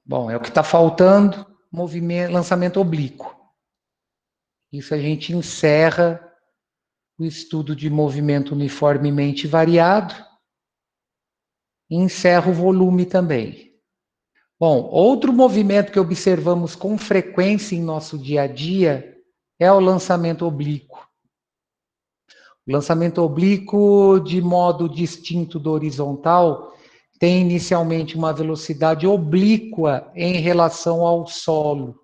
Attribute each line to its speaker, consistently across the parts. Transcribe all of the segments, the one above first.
Speaker 1: Bom, é o que está faltando, movimento, lançamento oblíquo. Isso a gente encerra o estudo de movimento uniformemente variado e encerra o volume também. Bom, outro movimento que observamos com frequência em nosso dia a dia é o lançamento oblíquo. O lançamento oblíquo, de modo distinto do horizontal, tem inicialmente uma velocidade oblíqua em relação ao solo.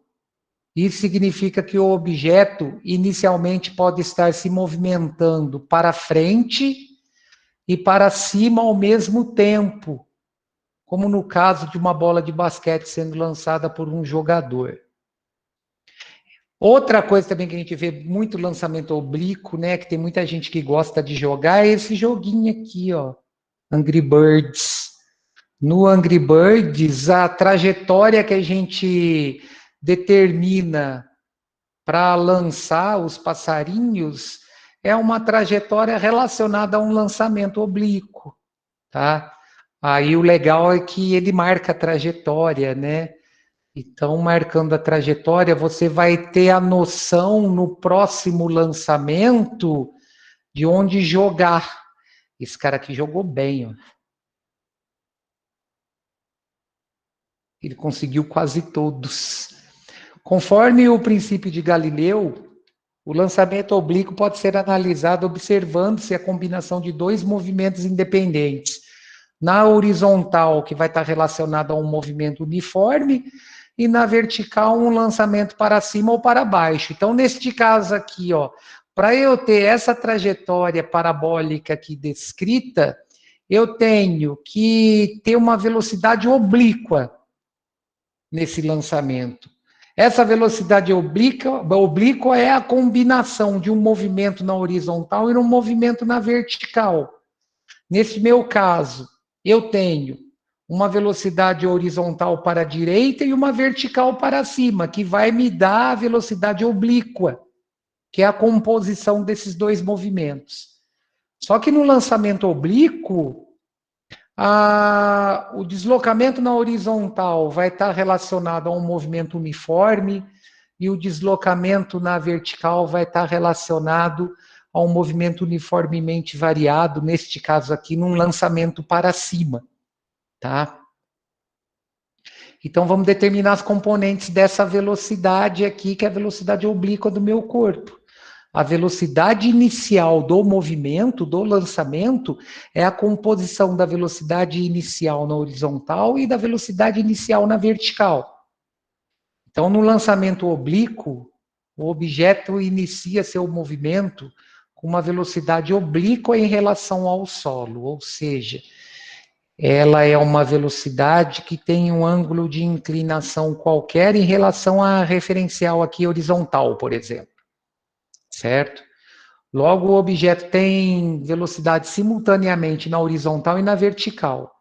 Speaker 1: Isso significa que o objeto inicialmente pode estar se movimentando para frente e para cima ao mesmo tempo, como no caso de uma bola de basquete sendo lançada por um jogador. Outra coisa também que a gente vê muito lançamento oblíquo, né, que tem muita gente que gosta de jogar, é esse joguinho aqui, ó, Angry Birds. No Angry Birds, a trajetória que a gente determina para lançar os passarinhos é uma trajetória relacionada a um lançamento oblíquo, tá? Aí o legal é que ele marca a trajetória, né? Então, marcando a trajetória, você vai ter a noção no próximo lançamento de onde jogar. Esse cara aqui jogou bem, ó. Ele conseguiu quase todos. Conforme o princípio de Galileu, o lançamento oblíquo pode ser analisado observando-se a combinação de dois movimentos independentes. Na horizontal, que vai estar relacionado a um movimento uniforme, e na vertical, um lançamento para cima ou para baixo. Então, neste caso aqui, ó, para eu ter essa trajetória parabólica aqui descrita, eu tenho que ter uma velocidade oblíqua nesse lançamento. Essa velocidade oblíqua é a combinação de um movimento na horizontal e um movimento na vertical. Nesse meu caso, eu tenho uma velocidade horizontal para a direita e uma vertical para cima, que vai me dar a velocidade oblíqua, que é a composição desses dois movimentos. Só que no lançamento oblíquo, o deslocamento na horizontal vai estar relacionado a um movimento uniforme e o deslocamento na vertical vai estar relacionado a um movimento uniformemente variado, neste caso aqui, num lançamento para cima, tá? Então, vamos determinar as componentes dessa velocidade aqui, que é a velocidade oblíqua do meu corpo. A velocidade inicial do movimento, do lançamento, é a composição da velocidade inicial na horizontal e da velocidade inicial na vertical. Então, no lançamento oblíquo, o objeto inicia seu movimento com uma velocidade oblíqua em relação ao solo, ou seja, ela é uma velocidade que tem um ângulo de inclinação qualquer em relação à referencial aqui horizontal, por exemplo, certo? Logo, o objeto tem velocidade simultaneamente na horizontal e na vertical.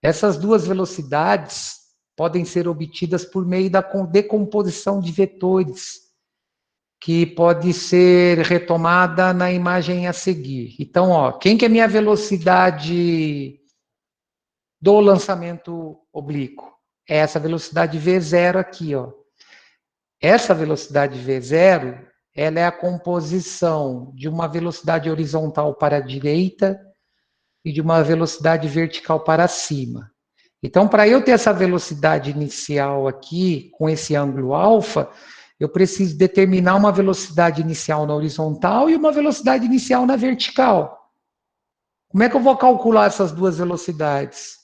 Speaker 1: Essas duas velocidades podem ser obtidas por meio da decomposição de vetores, que pode ser retomada na imagem a seguir. Então, ó, quem que é minha velocidade do lançamento oblíquo? É essa velocidade V0 aqui, ó. Essa velocidade V0, ela é a composição de uma velocidade horizontal para a direita e de uma velocidade vertical para cima. Então, para eu ter essa velocidade inicial aqui, com esse ângulo alfa, eu preciso determinar uma velocidade inicial na horizontal e uma velocidade inicial na vertical. Como é que eu vou calcular essas duas velocidades?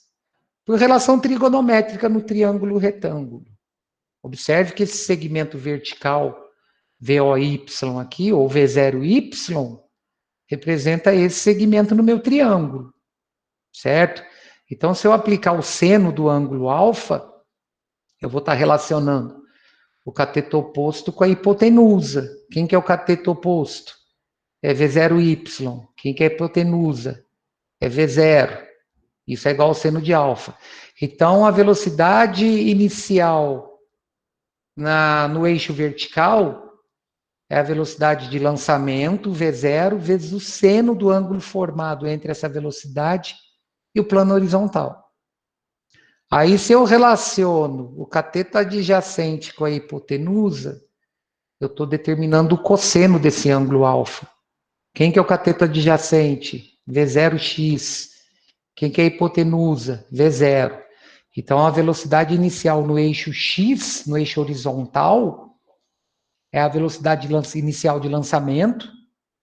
Speaker 1: Por relação trigonométrica no triângulo retângulo. Observe que esse segmento vertical VOY aqui, ou V0Y, representa esse segmento no meu triângulo, certo? Então, se eu aplicar o seno do ângulo alfa, eu vou estar relacionando o cateto oposto com a hipotenusa. Quem que é o cateto oposto? É V0Y. Quem que é a hipotenusa? É V0. Isso é igual ao seno de alfa. Então, a velocidade inicial no eixo vertical é a velocidade de lançamento, V0, vezes o seno do ângulo formado entre essa velocidade e o plano horizontal. Aí, se eu relaciono o cateto adjacente com a hipotenusa, eu estou determinando o cosseno desse ângulo alfa. Quem que é o cateto adjacente? V0x. Quem que é a hipotenusa? V0. Então, a velocidade inicial no eixo x, no eixo horizontal, é a velocidade inicial de lançamento,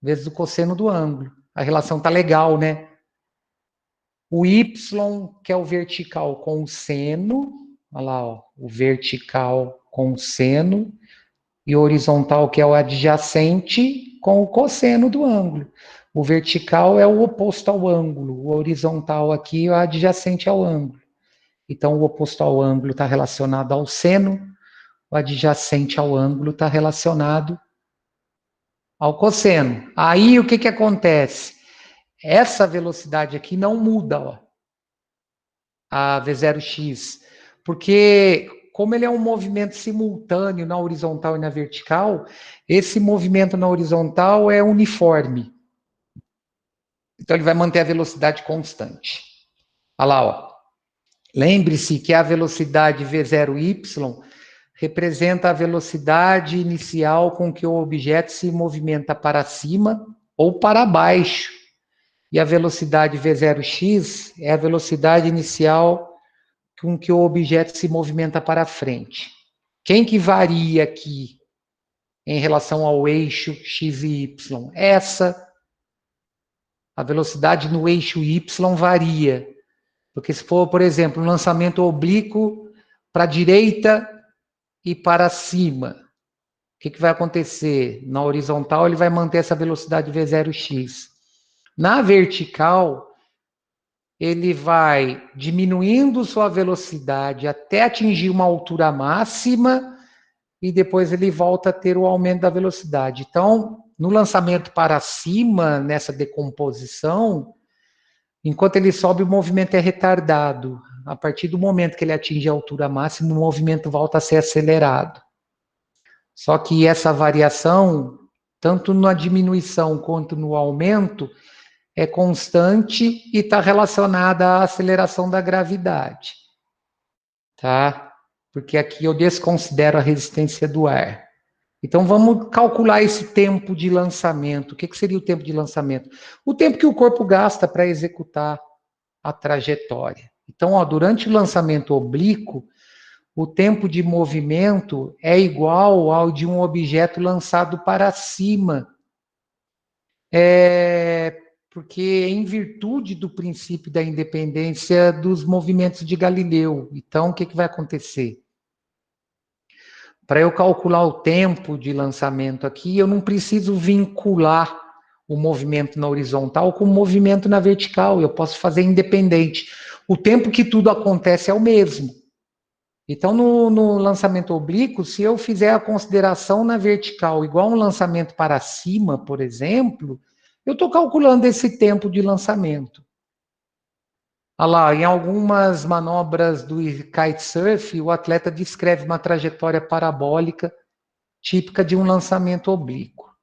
Speaker 1: vezes o cosseno do ângulo. A relação tá legal, né? O y, que é o vertical com o seno, olha lá, ó, o vertical com o seno, e o horizontal, que é o adjacente, com o cosseno do ângulo. O vertical é o oposto ao ângulo, o horizontal aqui é o adjacente ao ângulo. Então, o oposto ao ângulo está relacionado ao seno, o adjacente ao ângulo está relacionado ao cosseno. Aí, o que, que acontece? Essa velocidade aqui não muda, ó, a V0x, porque como ele é um movimento simultâneo na horizontal e na vertical, esse movimento na horizontal é uniforme. Então, ele vai manter a velocidade constante. Olha lá, ó. Lembre-se que a velocidade V0y representa a velocidade inicial com que o objeto se movimenta para cima ou para baixo. E a velocidade V0x é a velocidade inicial com que o objeto se movimenta para frente. Quem que varia aqui em relação ao eixo x e y? Essa, a velocidade no eixo y varia. Porque se for, por exemplo, um lançamento oblíquo para a direita e para cima, o que, que vai acontecer? Na horizontal, ele vai manter essa velocidade V0x. Na vertical, ele vai diminuindo sua velocidade até atingir uma altura máxima e depois ele volta a ter o aumento da velocidade. Então, no lançamento para cima, nessa decomposição, enquanto ele sobe, o movimento é retardado. A partir do momento que ele atinge a altura máxima, o movimento volta a ser acelerado. Só que essa variação, tanto na diminuição quanto no aumento, é constante e está relacionada à aceleração da gravidade, tá? Porque aqui eu desconsidero a resistência do ar. Então vamos calcular esse tempo de lançamento. O que seria o tempo de lançamento? O tempo que o corpo gasta para executar a trajetória. Então, ó, durante o lançamento oblíquo, o tempo de movimento é igual ao de um objeto lançado para cima. Porque em virtude do princípio da independência dos movimentos de Galileu. Então, o que vai acontecer? Para eu calcular o tempo de lançamento aqui, eu não preciso vincular o movimento na horizontal com o movimento na vertical. Eu posso fazer independente. O tempo que tudo acontece é o mesmo. Então, no lançamento oblíquo, se eu fizer a consideração na vertical igual um lançamento para cima, por exemplo, eu estou calculando esse tempo de lançamento. Olha lá, em algumas manobras do kitesurf, o atleta descreve uma trajetória parabólica típica de um lançamento oblíquo.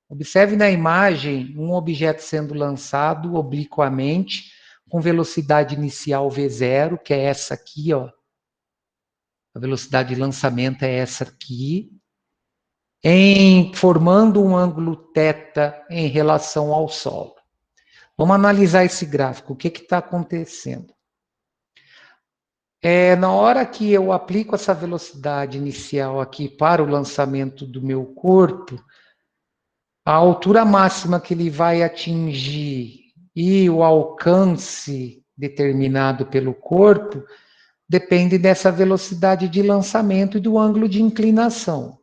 Speaker 1: Observe na imagem um objeto sendo lançado obliquamente, com velocidade inicial V0, que é essa aqui, ó. A velocidade de lançamento é essa aqui, formando um ângulo θ em relação ao solo. Vamos analisar esse gráfico. O que está acontecendo? Na hora que eu aplico essa velocidade inicial aqui para o lançamento do meu corpo, a altura máxima que ele vai atingir e o alcance determinado pelo corpo depende dessa velocidade de lançamento e do ângulo de inclinação.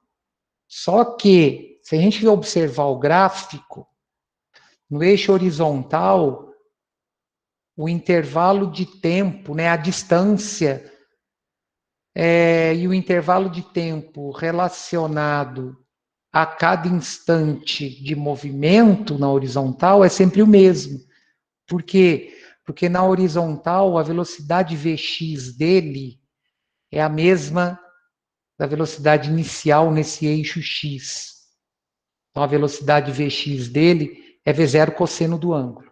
Speaker 1: Só que, se a gente observar o gráfico, no eixo horizontal, o intervalo de tempo, né, a distância, e o intervalo de tempo relacionado a cada instante de movimento na horizontal é sempre o mesmo. Por quê? Porque na horizontal, a velocidade Vx dele é a mesma da velocidade inicial nesse eixo x. Então, a velocidade Vx dele é V0 cosseno do ângulo.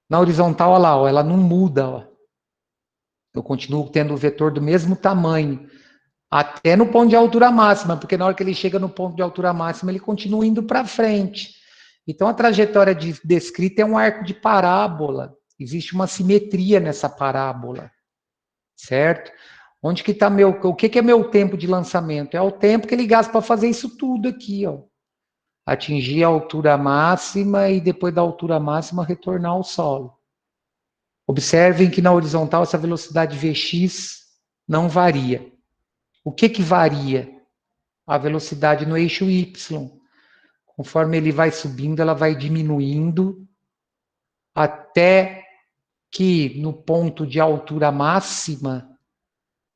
Speaker 1: Na horizontal, olha lá, ó, ela não muda. Ó. Eu continuo tendo o vetor do mesmo tamanho, até no ponto de altura máxima, porque na hora que ele chega no ponto de altura máxima, ele continua indo para frente. Então, a trajetória descrita é um arco de parábola. Existe uma simetria nessa parábola, certo? Onde que está o que é meu tempo de lançamento? É o tempo que ele gasta para fazer isso tudo aqui, ó. Atingir a altura máxima e depois da altura máxima retornar ao solo. Observem que na horizontal essa velocidade Vx não varia. O que varia? A velocidade no eixo Y. Conforme ele vai subindo, ela vai diminuindo até que no ponto de altura máxima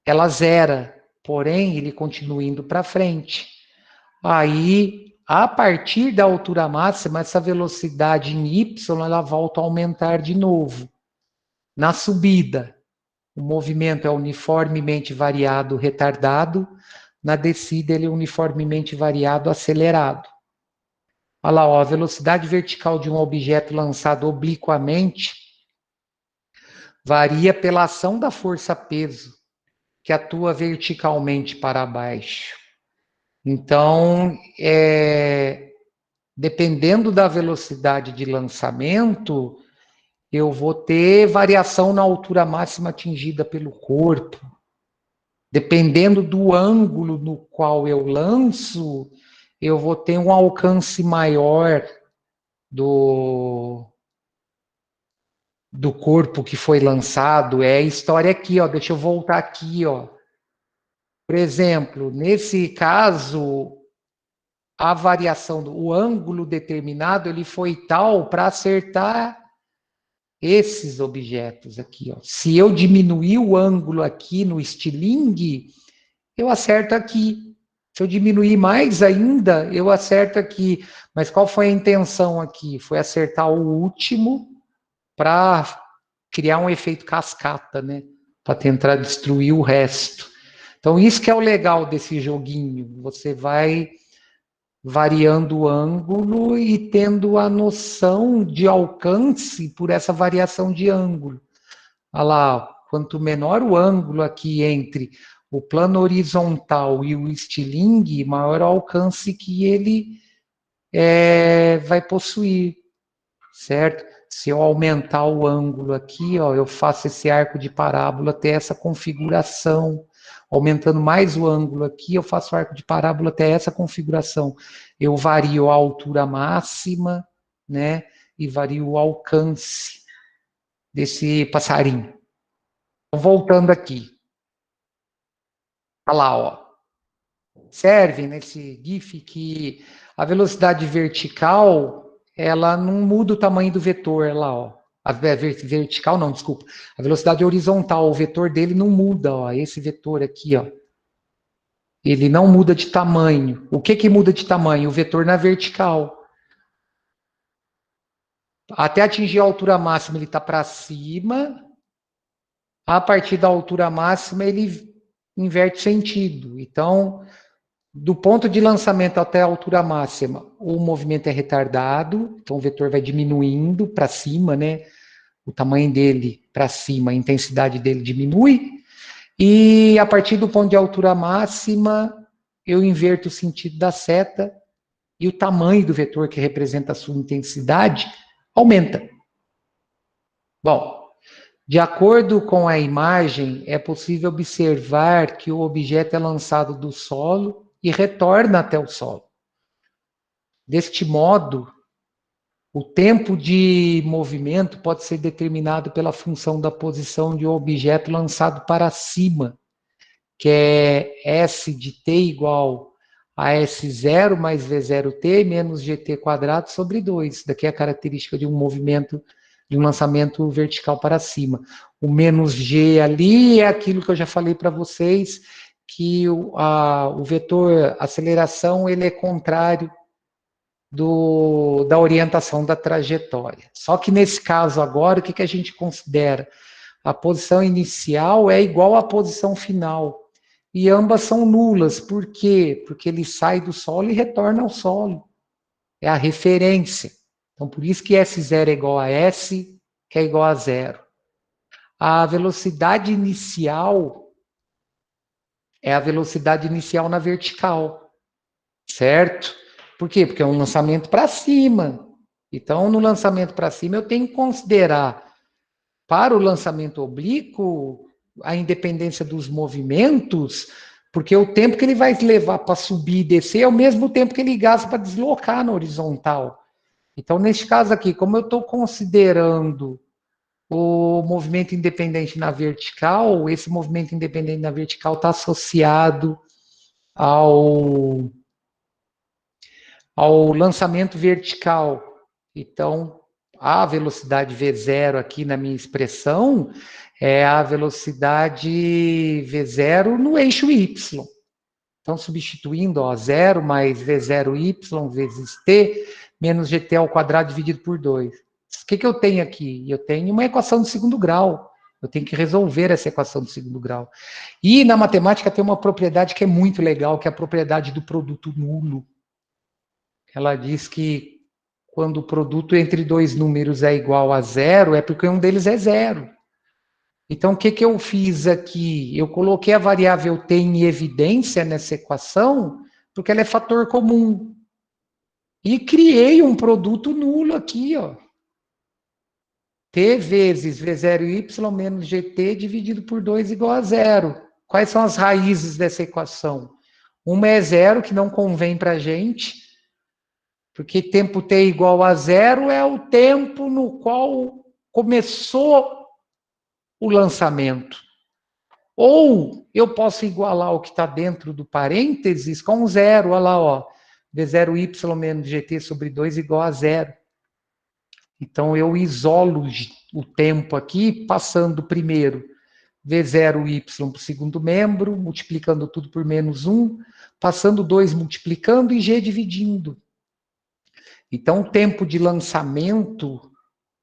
Speaker 1: ela zera, porém ele continua indo para frente. Aí, a partir da altura máxima, essa velocidade em y ela volta a aumentar de novo. Na subida, o movimento é uniformemente variado retardado, na descida ele é uniformemente variado acelerado. Olha lá, ó, a velocidade vertical de um objeto lançado obliquamente varia pela ação da força-peso que atua verticalmente para baixo. Então, dependendo da velocidade de lançamento, eu vou ter variação na altura máxima atingida pelo corpo. Dependendo do ângulo no qual eu lanço, eu vou ter um alcance maior do corpo que foi lançado. É a história aqui, ó. Deixa eu voltar aqui, ó. Por exemplo, nesse caso, a variação o ângulo determinado, ele foi tal para acertar esses objetos aqui, ó. Se eu diminuir o ângulo aqui no estilingue, eu acerto aqui. Se eu diminuir mais ainda, eu acerto aqui. Mas qual foi a intenção aqui? Foi acertar o último para criar um efeito cascata, né? Para tentar destruir o resto. Então, isso que é o legal desse joguinho. Você vai variando o ângulo e tendo a noção de alcance por essa variação de ângulo. Olha lá, quanto menor o ângulo aqui entre o plano horizontal e o estilingue, maior o alcance que ele vai possuir, certo? Se eu aumentar o ângulo aqui, ó, eu faço esse arco de parábola ter essa configuração. Aumentando mais o ângulo aqui, eu faço o arco de parábola até essa configuração. Eu vario a altura máxima, né? E vario o alcance desse passarinho. Voltando aqui. Olha lá, ó. Observe nesse GIF que a velocidade vertical, ela não muda o tamanho do vetor, olha lá, ó. A vertical não, desculpa. A velocidade horizontal, o vetor dele não muda, ó. Esse vetor aqui, ó. Ele não muda de tamanho. O que muda de tamanho? O vetor na vertical. Até atingir a altura máxima, ele está para cima. A partir da altura máxima, ele inverte sentido. Então, do ponto de lançamento até a altura máxima, o movimento é retardado. Então, o vetor vai diminuindo para cima, né? O tamanho dele para cima, a intensidade dele diminui. E a partir do ponto de altura máxima, eu inverto o sentido da seta e o tamanho do vetor que representa a sua intensidade aumenta. Bom, de acordo com a imagem, é possível observar que o objeto é lançado do solo e retorna até o solo. Deste modo, o tempo de movimento pode ser determinado pela função da posição de um objeto lançado para cima, que é S de t igual a S0 mais V0t menos GT quadrado sobre 2. Daqui é a característica de um movimento, de um lançamento vertical para cima. O menos G ali é aquilo que eu já falei para vocês, que o vetor aceleração ele é contrário da orientação da trajetória. Só que nesse caso agora, o que a gente considera? A posição inicial é igual à posição final. E ambas são nulas. Por quê? Porque ele sai do solo e retorna ao solo. É a referência. Então, por isso que S0 é igual a S, que é igual a zero. A velocidade inicial é a velocidade inicial na vertical, certo? Por quê? Porque é um lançamento para cima. Então, no lançamento para cima, eu tenho que considerar, para o lançamento oblíquo, a independência dos movimentos, porque o tempo que ele vai levar para subir e descer é o mesmo tempo que ele gasta para deslocar na horizontal. Então, neste caso aqui, como eu estou considerando o movimento independente na vertical, esse movimento independente na vertical está associado ao, ao lançamento vertical. Então, a velocidade V0 aqui na minha expressão é a velocidade V0 no eixo Y. Então, substituindo, ó, 0 mais V0Y vezes T menos GT ao quadrado dividido por 2. O que eu tenho aqui? Eu tenho uma equação de segundo grau. Eu tenho que resolver essa equação de segundo grau. E na matemática tem uma propriedade que é muito legal, que é a propriedade do produto nulo. Ela diz que quando o produto entre dois números é igual a zero, é porque um deles é zero. Então, o que eu fiz aqui? Eu coloquei a variável t em evidência nessa equação, porque ela é fator comum. E criei um produto nulo aqui, ó. T vezes V0y menos GT dividido por 2 igual a zero. Quais são as raízes dessa equação? Uma é zero, que não convém para a gente, porque tempo t igual a zero é o tempo no qual começou o lançamento. Ou eu posso igualar o que está dentro do parênteses com zero, olha lá, ó. V0y menos GT sobre 2 igual a zero. Então, eu isolo o tempo aqui, passando primeiro V0y para o segundo membro, multiplicando tudo por menos 1, passando 2 multiplicando e G dividindo. Então, o tempo de lançamento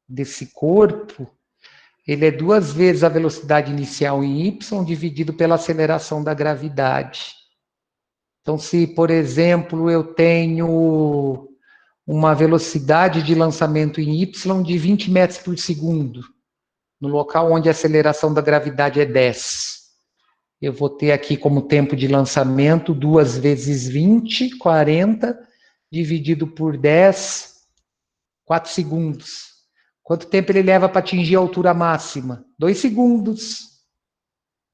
Speaker 1: desse corpo, ele é 2 vezes a velocidade inicial em y dividido pela aceleração da gravidade. Então, se, por exemplo, eu tenho uma velocidade de lançamento em y de 20 metros por segundo, no local onde a aceleração da gravidade é 10. Eu vou ter aqui como tempo de lançamento 2 vezes 20, 40, dividido por 10, 4 segundos. Quanto tempo ele leva para atingir a altura máxima? 2 segundos.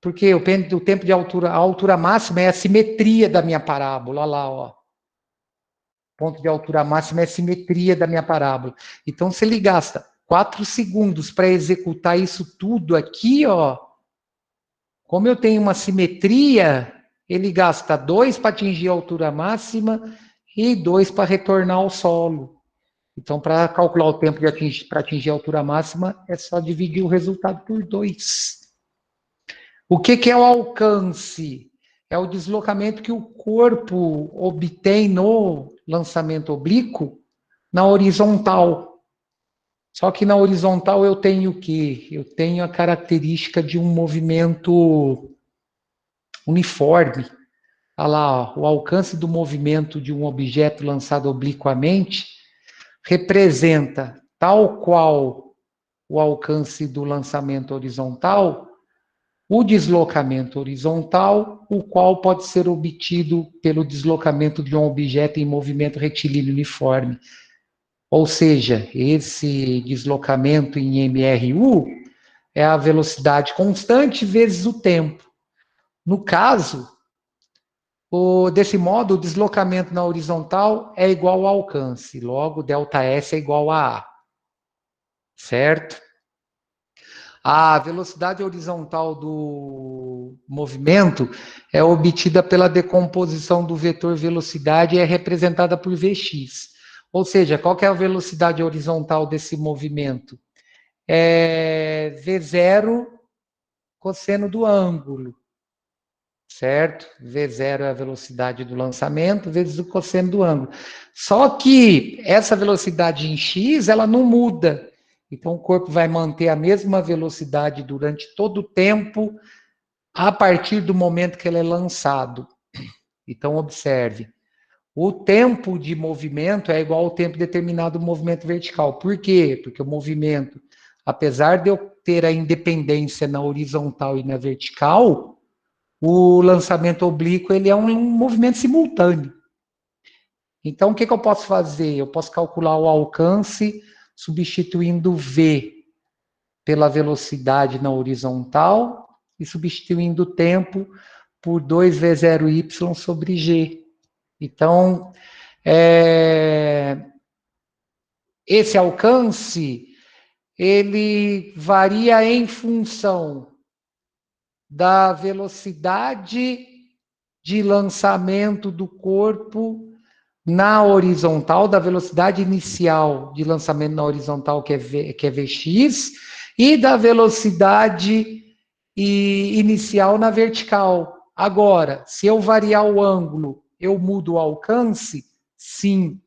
Speaker 1: Porque o tempo de altura, a altura máxima é a simetria da minha parábola. Olha lá, ó. Ponto de altura máxima é a simetria da minha parábola. Então, se ele gasta 4 segundos para executar isso tudo aqui, ó, como eu tenho uma simetria, ele gasta 2 para atingir a altura máxima e 2 para retornar ao solo. Então, para calcular o tempo para atingir a altura máxima, é só dividir o resultado por 2. O que é o alcance? É o deslocamento que o corpo obtém no lançamento oblíquo na horizontal. Só que na horizontal eu tenho o quê? Eu tenho a característica de um movimento uniforme. Olha lá, ó, o alcance do movimento de um objeto lançado obliquamente representa, tal qual o alcance do lançamento horizontal, o deslocamento horizontal, o qual pode ser obtido pelo deslocamento de um objeto em movimento retilíneo uniforme. Ou seja, esse deslocamento em MRU é a velocidade constante vezes o tempo. No caso, desse modo, o deslocamento na horizontal é igual ao alcance. Logo, ΔS é igual a A. Certo? A velocidade horizontal do movimento é obtida pela decomposição do vetor velocidade e é representada por Vx. Ou seja, qual que é a velocidade horizontal desse movimento? É V0 cosseno do ângulo, certo? V0 é a velocidade do lançamento vezes o cosseno do ângulo. Só que essa velocidade em x, ela não muda. Então, o corpo vai manter a mesma velocidade durante todo o tempo, a partir do momento que ele é lançado. Então, observe. O tempo de movimento é igual ao tempo determinado do movimento vertical. Por quê? Porque o movimento, apesar de eu ter a independência na horizontal e na vertical, o lançamento oblíquo ele é um movimento simultâneo. Então, o que eu posso fazer? Eu posso calcular o alcance substituindo V pela velocidade na horizontal e substituindo o tempo por 2V0Y sobre G. Então, esse alcance, ele varia em função da velocidade de lançamento do corpo na horizontal, da velocidade inicial de lançamento na horizontal, que é Vx, e da velocidade inicial na vertical. Agora, se eu variar o ângulo, eu mudo o alcance? Sim.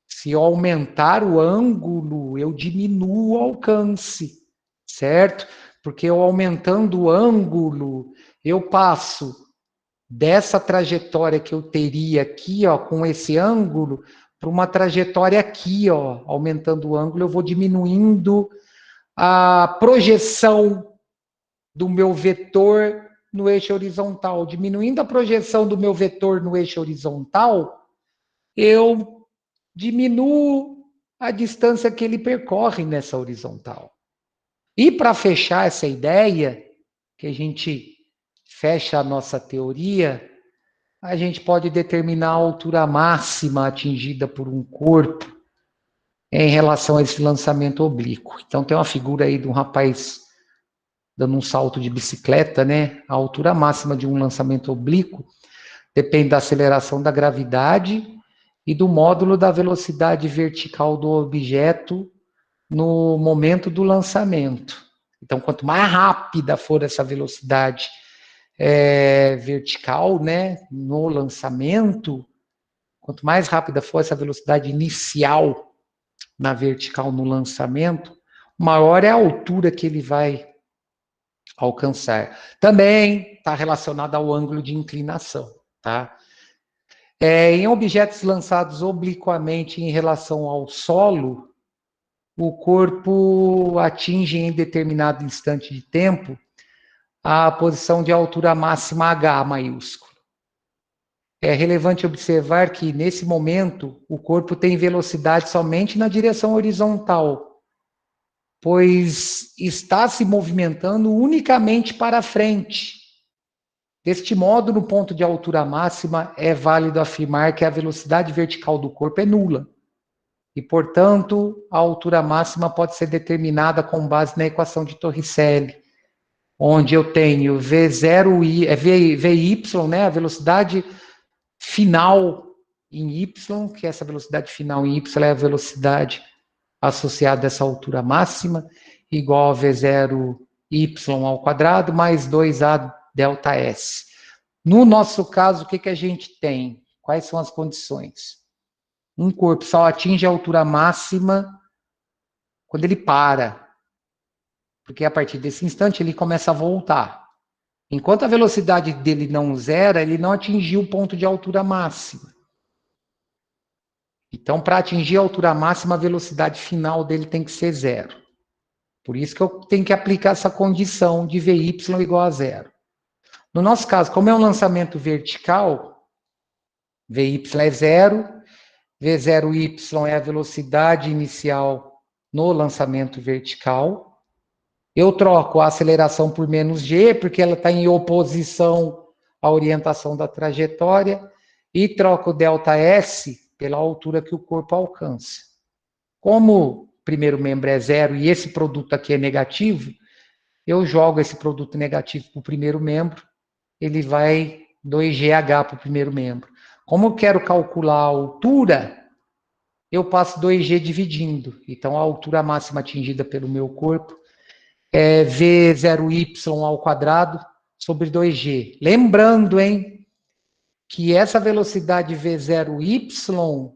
Speaker 1: Se eu aumentar o ângulo, eu diminuo o alcance, certo? Porque eu aumentando o ângulo, eu passo dessa trajetória que eu teria aqui, ó, com esse ângulo, para uma trajetória aqui, ó, aumentando o ângulo, eu vou diminuindo a projeção do meu vetor no eixo horizontal. Diminuindo a projeção do meu vetor no eixo horizontal, eu diminuo a distância que ele percorre nessa horizontal. E para fechar essa ideia, que a gente fecha a nossa teoria, a gente pode determinar a altura máxima atingida por um corpo em relação a esse lançamento oblíquo. Então tem uma figura aí de um rapaz dando um salto de bicicleta, né? A altura máxima de um lançamento oblíquo depende da aceleração da gravidade e do módulo da velocidade vertical do objeto no momento do lançamento. Então, quanto mais rápida for essa velocidade vertical, né, no lançamento, quanto mais rápida for essa velocidade inicial na vertical no lançamento, maior é a altura que ele vai alcançar. Também está relacionado ao ângulo de inclinação, tá? Em objetos lançados obliquamente em relação ao solo, o corpo atinge em determinado instante de tempo a posição de altura máxima H maiúsculo. É relevante observar que, nesse momento, o corpo tem velocidade somente na direção horizontal, pois está se movimentando unicamente para frente. Deste modo, no ponto de altura máxima, é válido afirmar que a velocidade vertical do corpo é nula. E, portanto, a altura máxima pode ser determinada com base na equação de Torricelli, onde eu tenho V0i, Vy, né, a velocidade final em y, que essa velocidade final em y é a velocidade associada a essa altura máxima, igual a V0y ao quadrado, mais 2a delta S. No nosso caso, o que a gente tem? Quais são as condições? Um corpo só atinge a altura máxima quando ele para, porque a partir desse instante ele começa a voltar. Enquanto a velocidade dele não zera, ele não atingiu o ponto de altura máxima. Então, para atingir a altura máxima, a velocidade final dele tem que ser zero. Por isso que eu tenho que aplicar essa condição de Vy igual a zero. No nosso caso, como é um lançamento vertical, Vy é zero, V0y é a velocidade inicial no lançamento vertical. Eu troco a aceleração por menos g, porque ela está em oposição à orientação da trajetória, e troco o delta S pela altura que o corpo alcança. Como o primeiro membro é zero e esse produto aqui é negativo, eu jogo esse produto negativo para o primeiro membro, ele vai 2GH para o primeiro membro. Como eu quero calcular a altura, eu passo 2G dividindo. Então, a altura máxima atingida pelo meu corpo é V0y ao quadrado sobre 2G. Lembrando, hein, que essa velocidade V0y,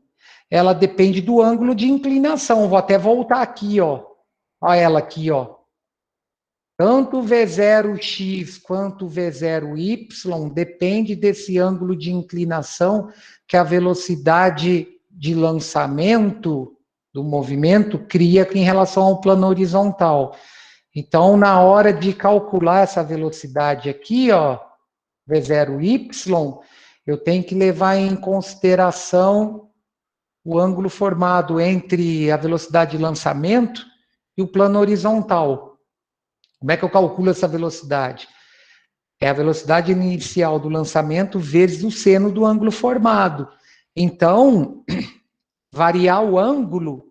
Speaker 1: ela depende do ângulo de inclinação. Vou até voltar aqui, ó. Olha ela aqui, ó. Tanto V0x quanto V0y depende desse ângulo de inclinação que a velocidade de lançamento do movimento cria em relação ao plano horizontal. Então, na hora de calcular essa velocidade aqui, ó, V0y, eu tenho que levar em consideração o ângulo formado entre a velocidade de lançamento e o plano horizontal. Como é que eu calculo essa velocidade? É a velocidade inicial do lançamento vezes o seno do ângulo formado. Então, variar o ângulo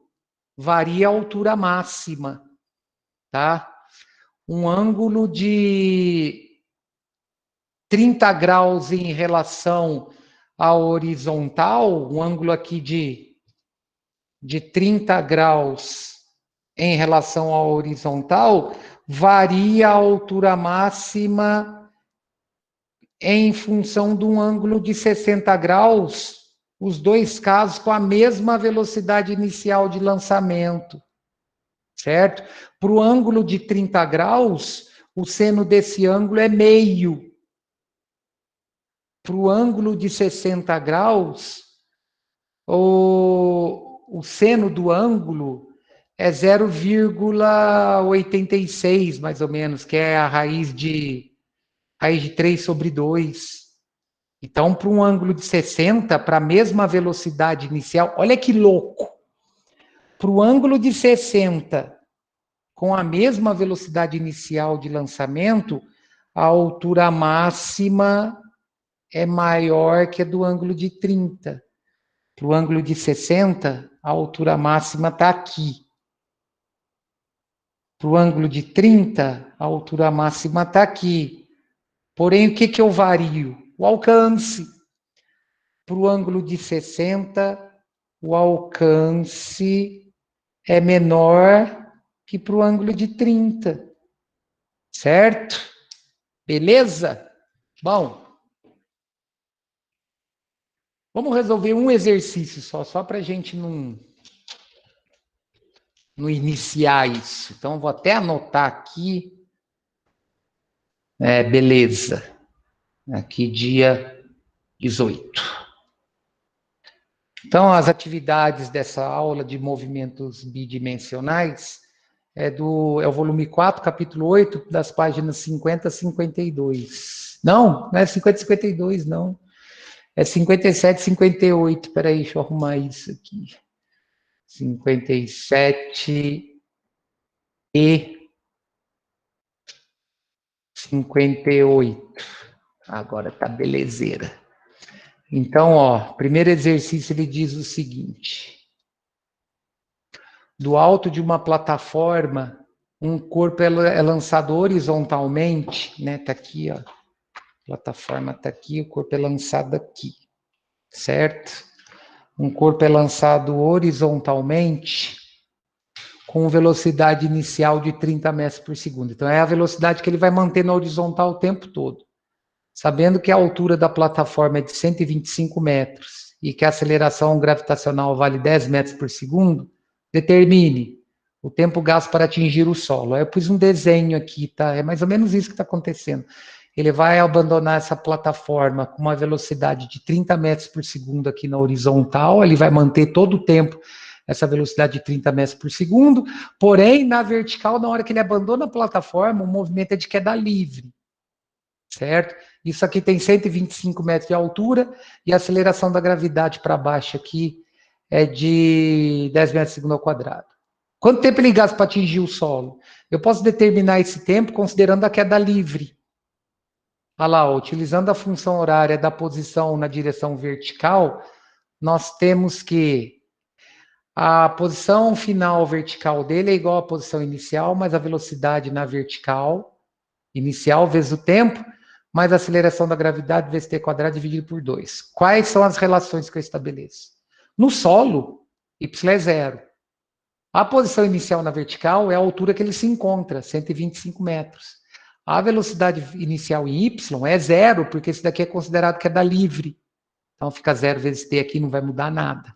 Speaker 1: varia a altura máxima, tá? Um ângulo de 30 graus em relação à horizontal, um ângulo aqui de 30 graus em relação à horizontal, varia a altura máxima em função de um ângulo de 60 graus, os dois casos com a mesma velocidade inicial de lançamento, certo? Para o ângulo de 30 graus, o seno desse ângulo é meio. Para o ângulo de 60 graus, o seno do ângulo é 0,86, mais ou menos, que é a raiz de 3/2. Então, para um ângulo de 60, para a mesma velocidade inicial, olha que louco! Para o ângulo de 60, com a mesma velocidade inicial de lançamento, a altura máxima é maior que a do ângulo de 30. Para o ângulo de 60, a altura máxima está aqui. Para o ângulo de 30, a altura máxima está aqui. Porém, o que eu vario? O alcance. Para o ângulo de 60, o alcance é menor que para o ângulo de 30. Certo? Beleza? Bom, vamos resolver um exercício só para a gente não iniciar isso. Então, vou até anotar aqui. Beleza. Aqui, dia 18. Então, as atividades dessa aula de movimentos bidimensionais é o volume 4, capítulo 8, das páginas 50 a 52. Não é 50 a 52, não. É 57 a 58. Espera aí, deixa eu arrumar isso aqui. 57 e 58. Agora tá belezeira. Então, ó, primeiro exercício ele diz o seguinte: do alto de uma plataforma, um corpo é lançado horizontalmente, né? Tá aqui, ó. A plataforma tá aqui, o corpo é lançado aqui, certo? Um corpo é lançado horizontalmente com velocidade inicial de 30 metros por segundo. Então, é a velocidade que ele vai manter na horizontal o tempo todo. Sabendo que a altura da plataforma é de 125 metros e que a aceleração gravitacional vale 10 metros por segundo, determine o tempo gasto para atingir o solo. Aí eu pus um desenho aqui, tá? É mais ou menos isso que está acontecendo. Ele vai abandonar essa plataforma com uma velocidade de 30 metros por segundo aqui na horizontal, ele vai manter todo o tempo essa velocidade de 30 metros por segundo, porém, na vertical, na hora que ele abandona a plataforma, o movimento é de queda livre, certo? Isso aqui tem 125 metros de altura e a aceleração da gravidade para baixo aqui é de 10 metros por segundo ao quadrado. Quanto tempo ele gasta para atingir o solo? Eu posso determinar esse tempo considerando a queda livre. Olha lá, ó, utilizando a função horária da posição na direção vertical, nós temos que a posição final vertical dele é igual à posição inicial, mais a velocidade na vertical, inicial vezes o tempo, mais a aceleração da gravidade vezes t quadrado dividido por 2. Quais são as relações que eu estabeleço? No solo, y é 0. A posição inicial na vertical é a altura que ele se encontra, 125 metros. A velocidade inicial em y é 0, porque esse daqui é considerado queda livre. Então fica 0 vezes t aqui, não vai mudar nada.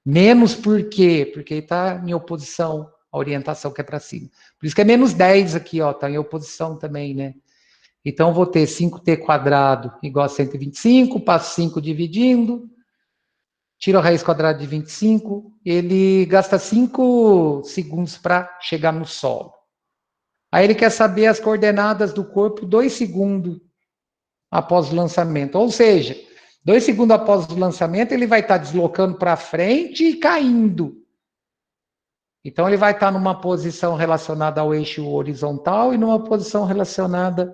Speaker 1: Menos por quê? Porque está em oposição à orientação que é para cima. Por isso que é menos 10 aqui, ó, está em oposição também, né? Então, vou ter 5t quadrado igual a 125, passo 5 dividindo, tira a raiz quadrada de 25, ele gasta 5 segundos para chegar no solo. Aí ele quer saber as coordenadas do corpo 2 segundos após o lançamento. Ou seja, 2 segundos após o lançamento, ele vai estar deslocando para frente e caindo. Então, ele vai estar numa posição relacionada ao eixo horizontal e numa posição relacionada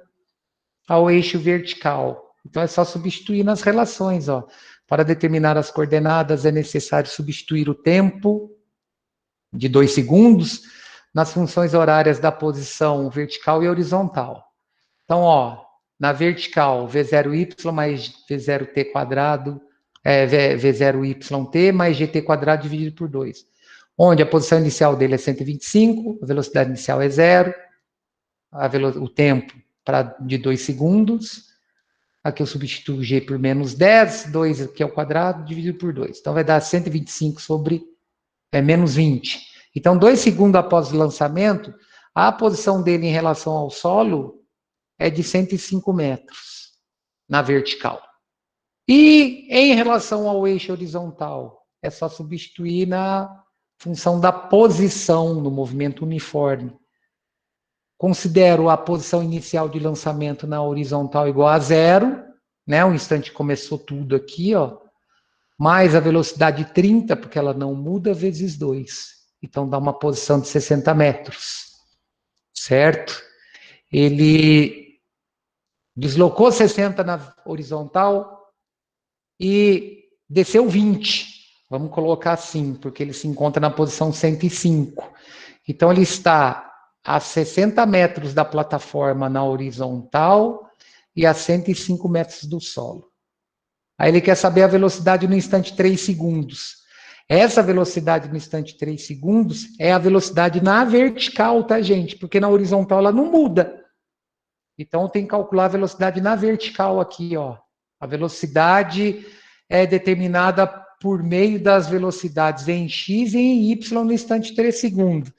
Speaker 1: ao eixo vertical. Então, é só substituir nas relações, ó. Para determinar as coordenadas, é necessário substituir o tempo de 2 segundos nas funções horárias da posição vertical e horizontal. Então, ó, na vertical, V0y mais V0t quadrado, V0yt mais gt quadrado dividido por 2. Onde a posição inicial dele é 125, a velocidade inicial é 0, o tempo de 2 segundos. Aqui eu substituo g por menos 10, 2 aqui ao quadrado, dividido por 2. Então, vai dar 125 sobre menos 20. Então, 2 segundos após o lançamento, a posição dele em relação ao solo é de 105 metros na vertical. E em relação ao eixo horizontal, é só substituir na função da posição no movimento uniforme. Considero a posição inicial de lançamento na horizontal igual a 0, né? O instante começou tudo aqui, ó, mais a velocidade 30, porque ela não muda, vezes 2. Então, dá uma posição de 60 metros, certo? Ele deslocou 60 na horizontal e desceu 20. Vamos colocar assim, porque ele se encontra na posição 105. Então, ele está a 60 metros da plataforma na horizontal e a 105 metros do solo. Aí ele quer saber a velocidade no instante 3 segundos. Essa velocidade no instante 3 segundos é a velocidade na vertical, tá, gente? Porque na horizontal ela não muda. Então, tem que calcular a velocidade na vertical aqui, ó. A velocidade é determinada por meio das velocidades em x e em y no instante 3 segundos.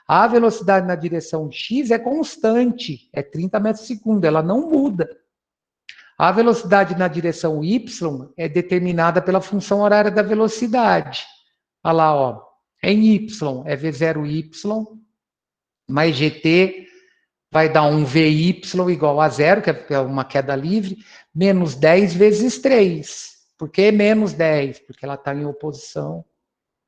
Speaker 1: A velocidade na direção x é constante, é 30 metros por segundo, ela não muda. A velocidade na direção y é determinada pela função horária da velocidade. Olha lá, ó. Em y é v0y mais gt vai dar um vy igual a 0, que é uma queda livre, menos 10 vezes 3. Por que menos 10? Porque ela está em oposição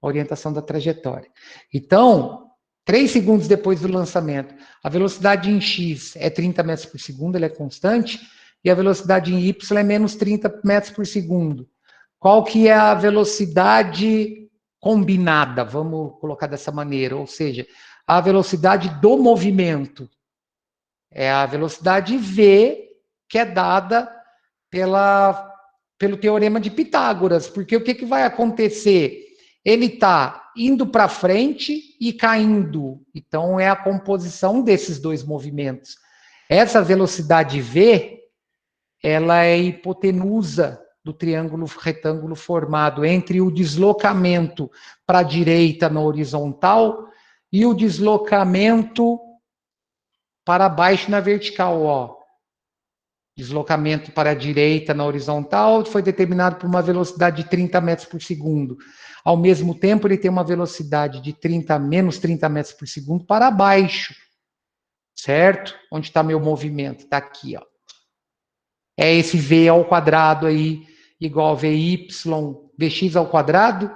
Speaker 1: à orientação da trajetória. Então, 3 segundos depois do lançamento, a velocidade em x é 30 metros por segundo, ela é constante, e a velocidade em y é menos 30 metros por segundo. Qual que é a velocidade combinada? Vamos colocar dessa maneira, ou seja, a velocidade do movimento. É a velocidade v, que é dada pelo teorema de Pitágoras. Porque o que vai acontecer? Ele está indo para frente e caindo. Então, é a composição desses dois movimentos. Essa velocidade v, ela é a hipotenusa do triângulo retângulo formado entre o deslocamento para a direita na horizontal e o deslocamento para baixo na vertical, ó. Deslocamento para a direita na horizontal foi determinado por uma velocidade de 30 metros por segundo. Ao mesmo tempo, ele tem uma velocidade de menos 30 metros por segundo para baixo. Certo? Onde está meu movimento? Está aqui, ó. É esse v ao quadrado aí, igual a vy, vx ao quadrado,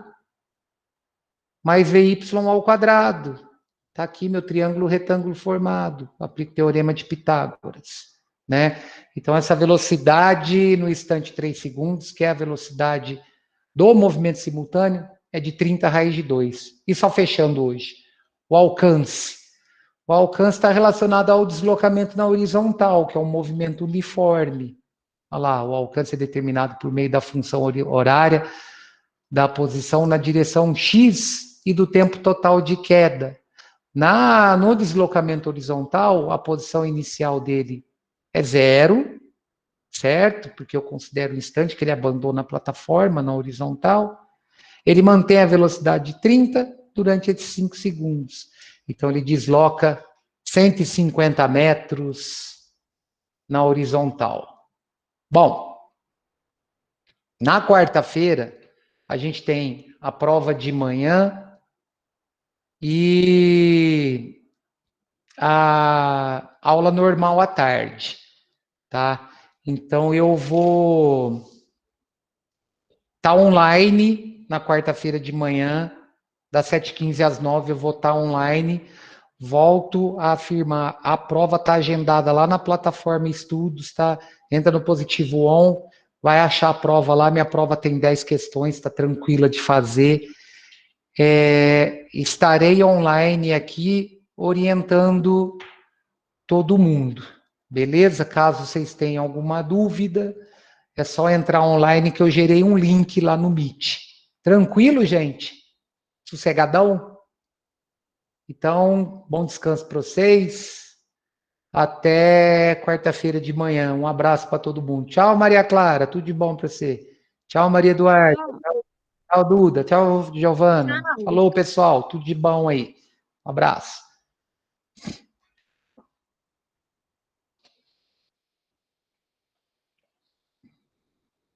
Speaker 1: mais vy ao quadrado. Está aqui meu triângulo retângulo formado. Aplico o teorema de Pitágoras. Né? Então, essa velocidade no instante 3 segundos, que é a velocidade do movimento simultâneo, é de 30 raiz de 2. E só fechando hoje. O alcance. O alcance está relacionado ao deslocamento na horizontal, que é um movimento uniforme. Olha lá, o alcance é determinado por meio da função horária, da posição na direção x e do tempo total de queda. No deslocamento horizontal, a posição inicial dele é 0, certo? Porque eu considero o instante que ele abandona a plataforma na horizontal. Ele mantém a velocidade de 30 durante esses 5 segundos. Então, ele desloca 150 metros na horizontal. Bom, na quarta-feira, a gente tem a prova de manhã e a aula normal à tarde, tá? Então eu vou estar online na quarta-feira de manhã, das 7h15 às 9h eu vou estar online. Volto a afirmar, a prova está agendada lá na plataforma Estudos, tá? Entra no Positivo On, vai achar a prova lá, minha prova tem 10 questões, está tranquila de fazer. Estarei online aqui orientando todo mundo, beleza? Caso vocês tenham alguma dúvida, é só entrar online que eu gerei um link lá no Meet. Tranquilo, gente? Sossegadão? Então, bom descanso para vocês. Até quarta-feira de manhã. Um abraço para todo mundo. Tchau, Maria Clara. Tudo de bom para você. Tchau, Maria Eduarda.
Speaker 2: Tchau.
Speaker 1: Tchau, Duda. Tchau, Giovana.
Speaker 2: Tchau.
Speaker 1: Falou, pessoal. Tudo de bom aí. Um abraço.